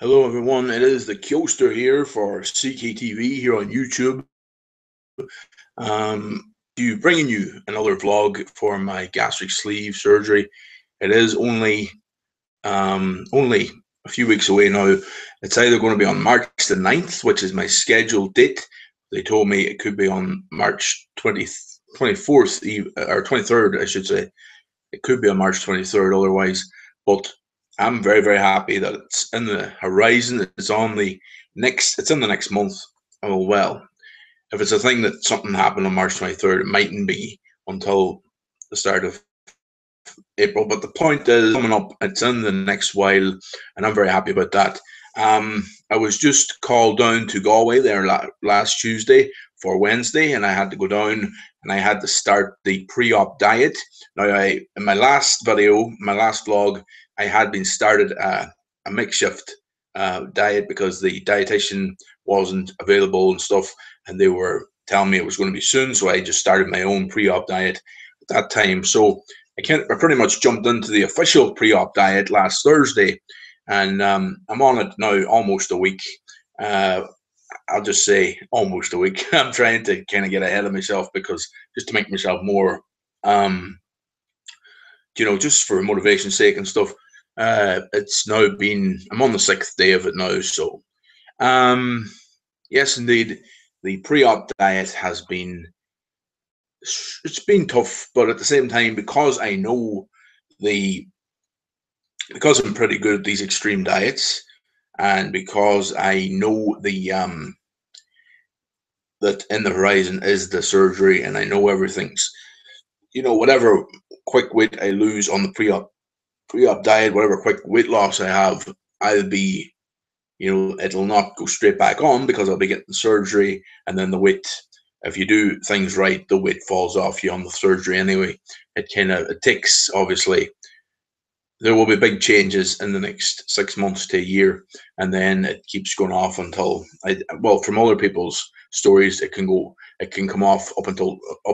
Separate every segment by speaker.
Speaker 1: Hello, everyone. It is the Kyoster here for CKTV here on YouTube. Bringing you another vlog for my gastric sleeve surgery. It is only a few weeks away now. It's either going to be on March the 9th, which is my scheduled date. They told me it could be on March 24th or 23rd, I should say. It could be on March 23rd otherwise, but I'm very, very happy that it's in the horizon. It's in the next month. Oh, well, if it's a thing that something happened on March 23rd, it mightn't be until the start of April. But the point is, coming up, it's in the next while, and I'm very happy about that. I was just called down to Galway there last Tuesday for Wednesday, and I had to go down and I had to start the pre-op diet. Now, in my last video, my last vlog, I had been started a makeshift diet because the dietitian wasn't available and stuff, and they were telling me it was going to be soon, so I just started my own pre-op diet at that time. So I pretty much jumped into the official pre-op diet last Thursday, and I'm on it now almost a week. Uh, I'll just say almost a week. I'm trying to kind of get ahead of myself because just to make myself more, just for motivation's sake and stuff. I'm on the sixth day of it now. So, yes, indeed, the pre-op diet it's been tough, but at the same time, the, because I'm pretty good at these extreme diets, and because I know that in the horizon is the surgery, and I know everything's, whatever quick weight I lose on the pre-op diet, whatever quick weight loss I have, I'll be, it'll not go straight back on because I'll be getting surgery, and then the weight, if you do things right, the weight falls off you on the surgery anyway. It takes, obviously, there will be big changes in the next 6 months to a year, and then it keeps going off until from other people's stories, it can come off up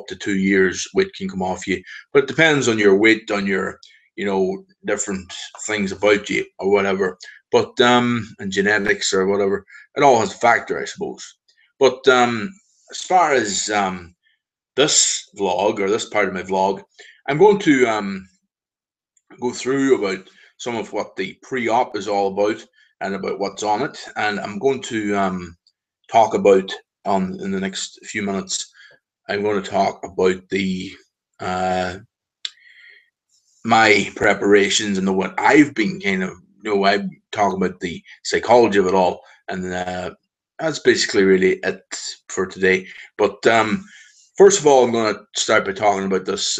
Speaker 1: to 2 years. Weight can come off you, but it depends on your weight, on your, different things about you or whatever. But and genetics or whatever, it all has a factor, I suppose. But as far as this vlog or this part of my vlog, I'm going to go through about some of what the pre-op is all about and about what's on it, and I'm going to talk about in the next few minutes. I'm going to talk about the my preparations and what I've been kind of, I talk about the psychology of it all, and that's basically really it for today. But first of all, I'm going to start by talking about this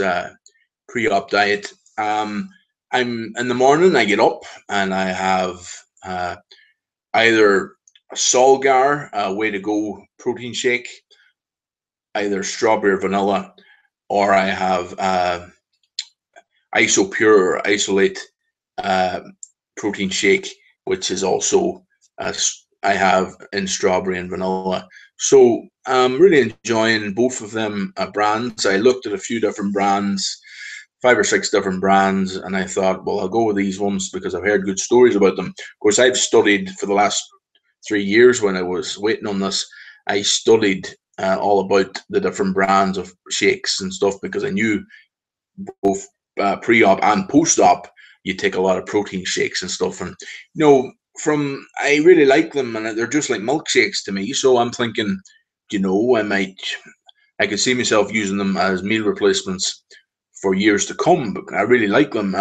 Speaker 1: pre-op diet. I'm in the morning, I get up and I have either a Solgar Way to Go protein shake, either strawberry or vanilla, or I have Isopure or Isolate protein shake, which is also I have in strawberry and vanilla. So I'm really enjoying both of them brands. I looked at a few different brands, 5 or 6 different brands, and I thought, well, I'll go with these ones because I've heard good stories about them. Of course, I've studied for the last 3 years when I was waiting on this. I studied all about the different brands of shakes and stuff because I knew both pre-op and post-op you take a lot of protein shakes and stuff, and I really like them, and they're just like milkshakes to me. So I'm thinking, I could see myself using them as meal replacements for years to come. But I really like them.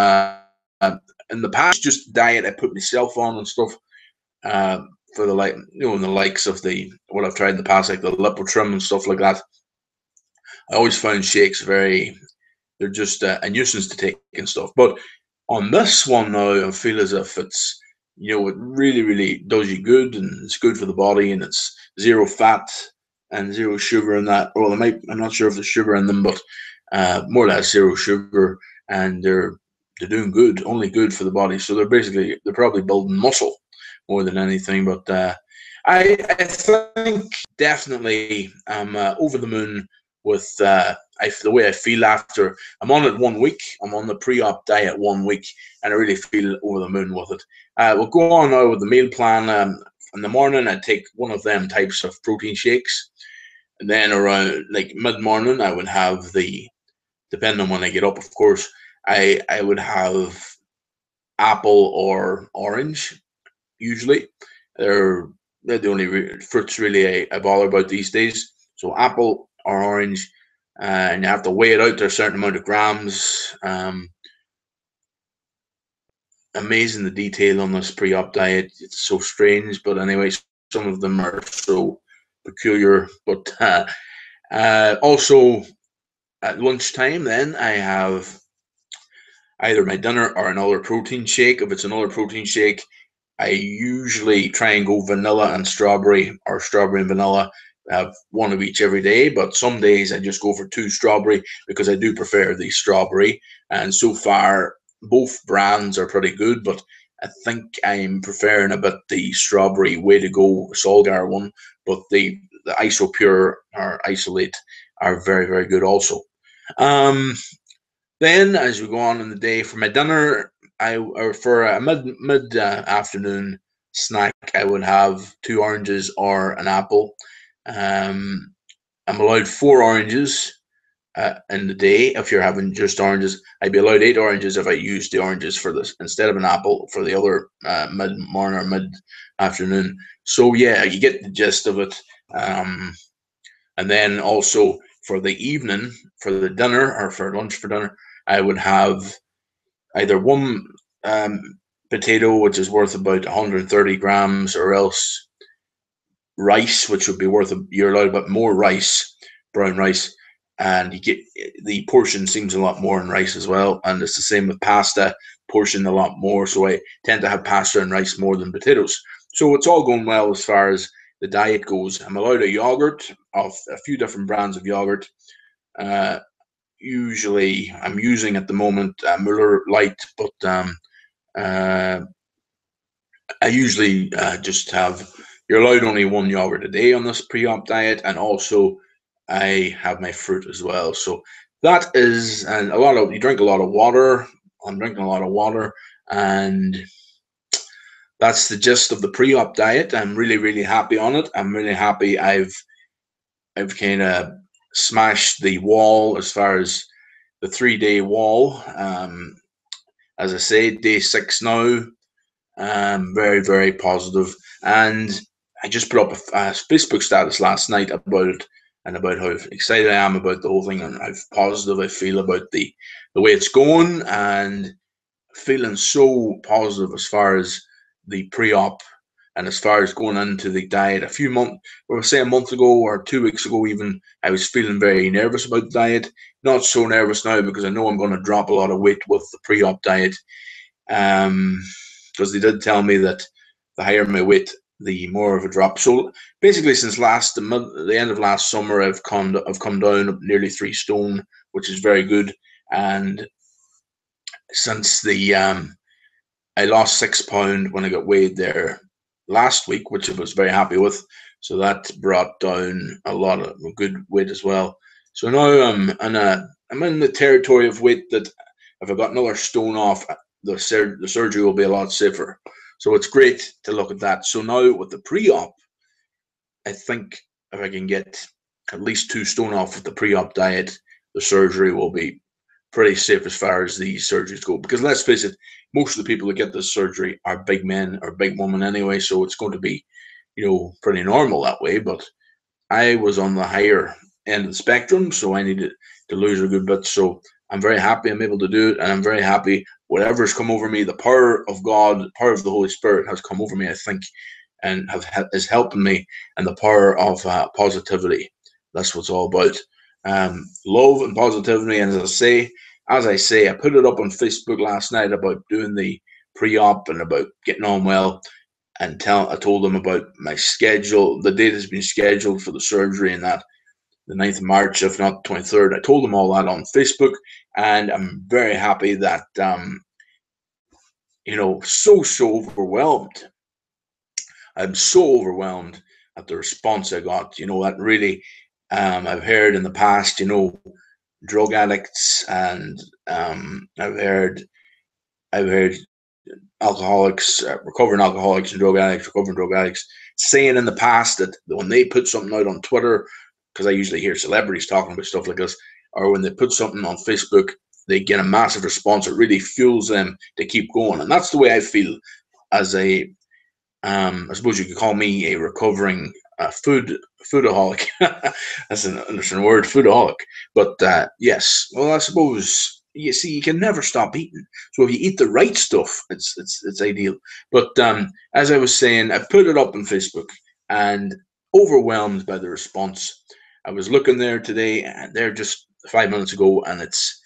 Speaker 1: In the past, just diet I put myself on and stuff. For the likes of what I've tried in the past, like the Lipotrim and stuff like that. I always found shakes they're just a nuisance to take and stuff. But on this one now, I feel as if it's, it really, really does you good, and it's good for the body, and it's zero fat and zero sugar in that. Well, I'm not sure if there's sugar in them, but more or less zero sugar, and they're doing good, only good for the body. So they're probably building muscle more than anything. But I think definitely I'm over the moon with the way I feel after. I'm on it 1 week. I'm on the pre-op diet 1 week, and I really feel over the moon with it. We'll go on now with the meal plan. In the morning, I take one of them types of protein shakes, and then around like mid-morning, I would have depending on when I get up, of course, I would have apple or orange. Usually, they're the only fruits really I bother about these days. So apple or orange, and you have to weigh it out to a certain amount of grams. Amazing the detail on this pre-op diet. It's so strange, but anyway, some of them are so peculiar. But also at lunchtime, then I have either my dinner or another protein shake. If it's another protein shake, I usually try and go vanilla and strawberry, or strawberry and vanilla. Have one of each every day, but some days I just go for 2 strawberry because I do prefer the strawberry. And so far, both brands are pretty good, but I think I'm preferring a bit the strawberry Way to Go Solgar one. But the Isopure or Isolate are very, very good also. Then, as we go on in the day, for my dinner, or for a mid afternoon snack, I would have 2 oranges or an apple. I'm allowed 4 oranges in the day. If you're having just oranges, I'd be allowed 8 oranges if I use the oranges for this instead of an apple for the other mid morning or mid afternoon. So yeah, you get the gist of it. And then also for the evening, for the dinner or for lunch for dinner, I would have either one potato, which is worth about 130 grams, or else rice, which would be worth you're allowed a bit more rice, brown rice, and you get the portion seems a lot more in rice as well. And it's the same with pasta, portion a lot more. So I tend to have pasta and rice more than potatoes. So it's all going well as far as the diet goes. I'm allowed a yogurt of a few different brands of yogurt. Usually, I'm using at the moment Muller Light, but I usually just have. You're allowed only 1 yogurt a day on this pre-op diet, and also I have my fruit as well. So that is, and you drink a lot of water. I'm drinking a lot of water, and that's the gist of the pre-op diet. I'm really, really happy on it. I'm really happy. I've kind of smashed the wall as far as the 3-day wall. As I say, day 6 now. Very, very positive. And I just put up a Facebook status last night about it and about how excited I am about the whole thing and how positive I feel about the way it's going, and feeling so positive as far as the pre-op and as far as going into the diet. A few months, or say a month ago or 2 weeks ago even, I was feeling very nervous about the diet. Not so nervous now because I know I'm going to drop a lot of weight with the pre-op diet. Because they did tell me that the higher my weight, the more of a drop. So basically, since the end of last summer, I've come down nearly 3 stone, which is very good. And since I lost £6 when I got weighed there last week, which I was very happy with. So that brought down a lot of good weight as well. So now I'm in the territory of weight that if I got another stone off, the surgery will be a lot safer. So it's great to look at that. So now with the pre-op, I think if I can get at least 2 stone off with the pre-op diet, the surgery will be pretty safe as far as these surgeries go. Because let's face it, most of the people that get this surgery are big men or big women anyway, so it's going to be, pretty normal that way. But I was on the higher end of the spectrum, so I needed to lose a good bit. So I'm very happy I'm able to do it, and I'm very happy whatever's come over me, the power of God, the power of the Holy Spirit has come over me, I think, and is helping me, and the power of positivity. That's what it's all about. Love and positivity, and as I say, I put it up on Facebook last night about doing the pre-op and about getting on well, and I told them about my schedule. The date has been scheduled for the surgery, and that the 9th of March, if not the 23rd. I told them all that on Facebook, and I'm very happy that, so overwhelmed. I'm so overwhelmed at the response I got. That really I've heard in the past, drug addicts, and I've heard alcoholics, recovering drug addicts, saying in the past that when they put something out on Twitter, because I usually hear celebrities talking about stuff like this, or when they put something on Facebook, they get a massive response. It really fuels them to keep going, and that's the way I feel as a I suppose you could call me a recovering foodaholic. That's an interesting word, foodaholic. But yes, well, I suppose you see, you can never stop eating. So if you eat the right stuff, it's ideal. But as I was saying, I put it up on Facebook and overwhelmed by the response. I was looking there today, and there just 5 minutes ago, and it's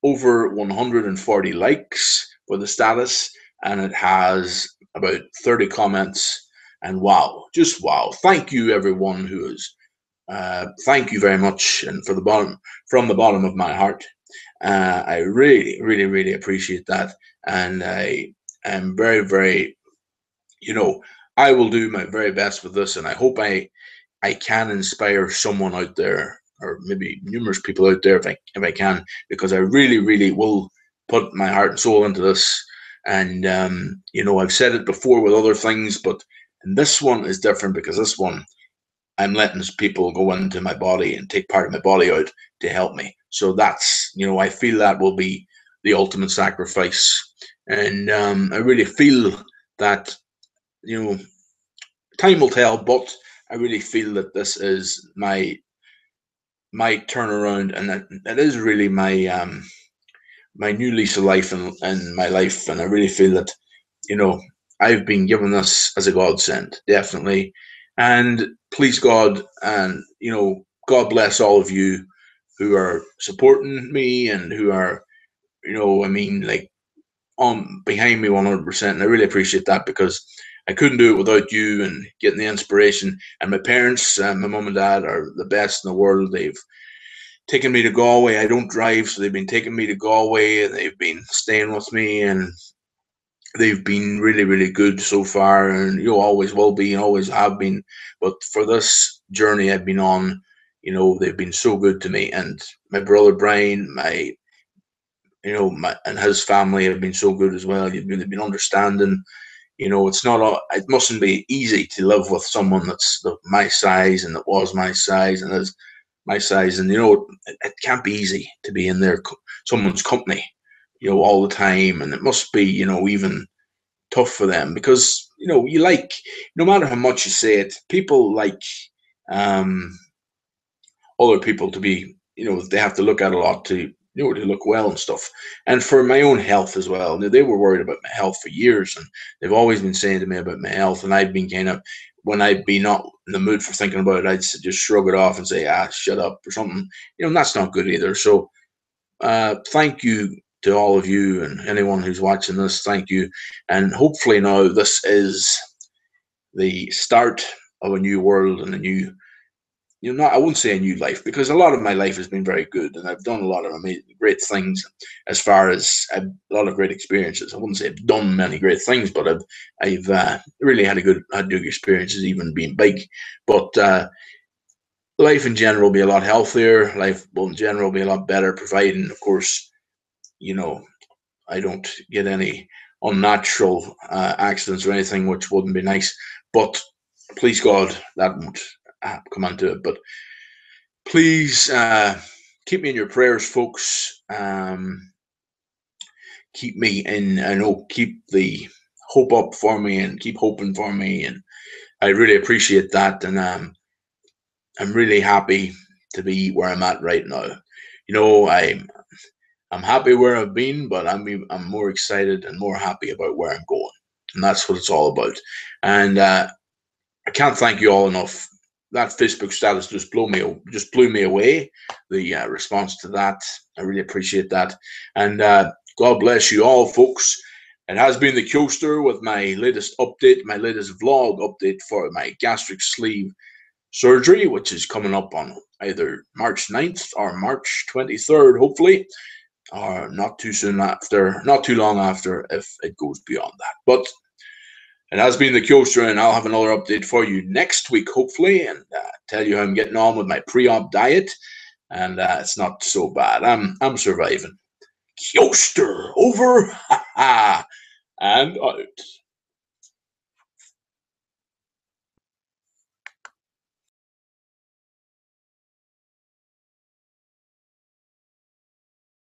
Speaker 1: over 140 likes for the status, and it has about 30 comments. And wow, just wow! Thank you, everyone who is. Thank you very much, and from the bottom of my heart, I really, really, really appreciate that, and I am very, very, you know, I will do my very best with this, and I hope I can inspire someone out there, or maybe numerous people out there, if I can, because I really, really will put my heart and soul into this. And I've said it before with other things, but this one is different because this one I'm letting people go into my body and take part of my body out to help me. So that's, I feel that will be the ultimate sacrifice, and I really feel that you know time will tell, but I really feel that this is my turnaround, and that is really my new lease of life in my life. And I really feel that you know I've been given this as a godsend, definitely. And please God, and God bless all of you who are supporting me and who are, I mean, like, on behind me 100%. And I really appreciate that, because I couldn't do it without you and getting the inspiration. And my parents, my mum and dad, are the best in the world. They've taken me to Galway. I don't drive, so they've been taking me to Galway, and they've been staying with me, and they've been really, really good so far, and always will be, and always have been. But for this journey I've been on, they've been so good to me. And my brother Brian, and his family have been so good as well. They've been understanding. It mustn't be easy to live with someone that's my size, and that was my size, and is my size. And it can't be easy to be in someone's company, all the time. And it must be, even tough for them, because you like, no matter how much you say it, people like um other people to be, they have to look at a lot to, to look well and stuff. And for my own health as well, they were worried about my health for years, and they've always been saying to me about my health. And I've been kind of, when I'd be not in the mood for thinking about it, I'd just shrug it off and say, shut up, or something. And that's not good either. So thank you to all of you, and anyone who's watching this. Thank you. And hopefully now this is the start of a new world and a new, not, I wouldn't say a new life, because a lot of my life has been very good, and I've done a lot of amazing, great things, as far as a lot of great experiences. I wouldn't say I've done many great things, but I've really had good experiences, even being big. But life in general will be a lot healthier. Life will in general be a lot better, providing, of course, I don't get any unnatural accidents or anything, which wouldn't be nice. But please God, that won't come onto it. But please keep me in your prayers, folks. Keep me in, keep the hope up for me, and keep hoping for me. And I really appreciate that. And I'm really happy to be where I'm at right now. I'm happy where I've been, but I'm more excited and more happy about where I'm going, and that's what it's all about. And I can't thank you all enough. That Facebook status just blew me away. The response to that, I really appreciate that. And God bless you all, folks. It has been the Coaster with my latest update, my latest vlog update for my gastric sleeve surgery, which is coming up on either March 9th or March 23rd, hopefully, or not too long after, if it goes beyond that. But And that's been the Kyoster, and I'll have another update for you next week, hopefully, and tell you how I'm getting on with my pre-op diet. And it's not so bad. I'm surviving. Kyoster over, and out.